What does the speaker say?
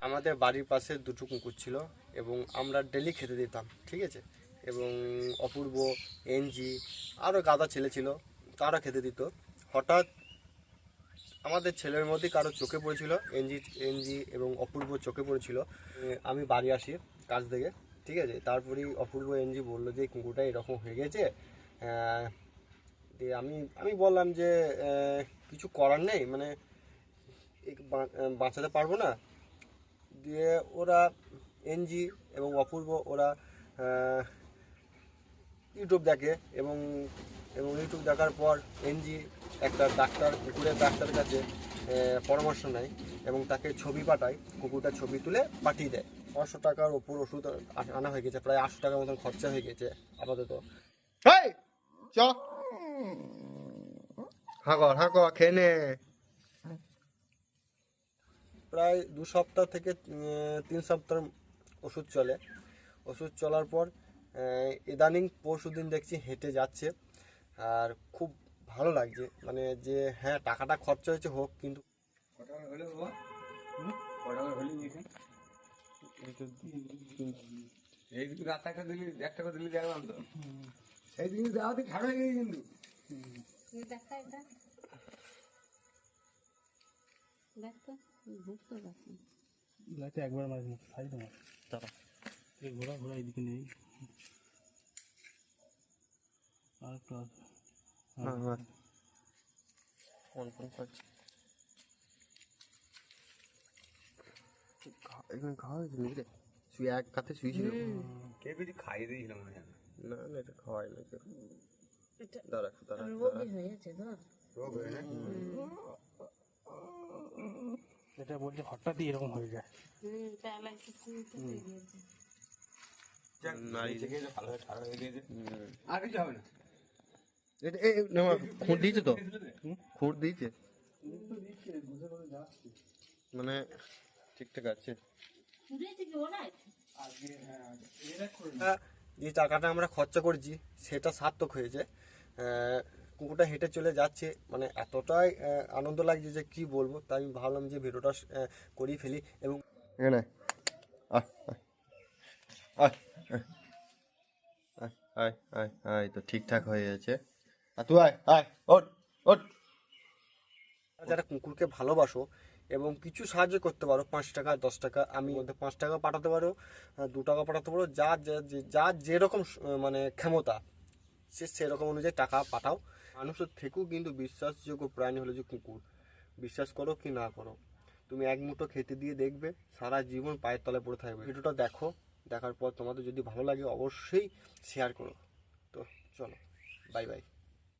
আমাদের বাড়ির পাশে দুটো কুকুর ছিল এবং আমরা ডেলি খেতে দিতাম, ঠিক আছে। এবং অপূর্ব, এনজি, আরও গাদা ছেলে ছিল, তারা খেতে দিত। হঠাৎ আমাদের ছেলের মধ্যে কারো চোখে পড়েছিল, এনজি এবং অপূর্ব চোখে পড়েছিল। আমি বাড়ি আসি কাজ থেকে, ঠিক আছে। তারপরেই অপূর্ব এনজি বললো যে কুকুরটা এরকম হয়ে গেছে। দিয়ে আমি বললাম যে কিছু করার নেই, মানে বাঁচাতে পারবো না। দিয়ে ওরা এনজি এবং অপূর্ব ওরা ইউটিউব দেখে এবং ইউটিউব দেখার পর এনজি একটা ডাক্তার, কুকুরের ডাক্তারের কাছে পরামর্শ নেয় এবং তাকে ছবি পাঠায়। কুকুরটার ছবি তুলে পাঠিয়ে দেয়। 500 টাকার ওপর ওষুধ আনা হয়ে গেছে, প্রায় 800 টাকার মতন খরচা হয়ে গেছে আপাতত। চ হাঁ কর খেয়ে নে। প্রায় 2 সপ্তাহ থেকে 3 সপ্তাহ ওষুধ চলে। ওষুধ চলার পর ইদানিং পরশু দিন দেখছি হেঁটে যাচ্ছে, আর খুব ভালো লাগছে। মানে যে হ্যাঁ টাকাটা খরচা হয়েছে হোক, কিন্তু একবার মাঝে সাইড মার তারা এই ঘোরা ঘোরা এদিকে নেই। আর একটু খাওয়া হয়েছিল বুঝলে, শুয়ে এক কাতে শুয়েছিল। কে কিছু খাইয়ে দিয়েছিলাম না, না এটা খাওয়াই না কেউ। দাঁড়া এটা বলছে হঠাৎই এরকম হয়ে যায়। আর কিছু হবে না। খুঁট দিয়েছে তো, খুঁট দিয়েছে মানে ঠিকঠাক আছে। যে টাকাটা আমরা খরচা করেছি সেটা সার্থক হয়েছে। কুকুরটা হেঁটে চলে যাচ্ছে, মানে এতটাই আনন্দ লাগছে যে কি বলবো। তাই আমি ভাবলাম যে ভিডিওটা করেই ফেলি। এবং এখানে তো ঠিকঠাক হয়ে গেছে। আর তুই ওঠ। যারা কুকুরকে ভালোবাসো এবং কিছু সাহায্য করতে পারো, 5 টাকা 10 টাকা, আমি মধ্যে 5 টাকা পাঠাতে পারো, 2 টাকা পাঠাতে পারো, যার যেরকম মানে ক্ষমতা সে সেরকম অনুযায়ী টাকা পাঠাও। মানুষের থেকেও কিন্তু বিশ্বাসযোগ্য প্রাণী হলো যে কুকুর। বিশ্বাস করো কি না করো, তুমি এক মুঠো খেতে দিয়ে দেখবে সারা জীবন পায়ের তলায় পড়ে থাকবে। ভিডিওটা দেখো, দেখার পর তোমাদের যদি ভালো লাগে অবশ্যই শেয়ার করো। তো চলো, বাই বাই।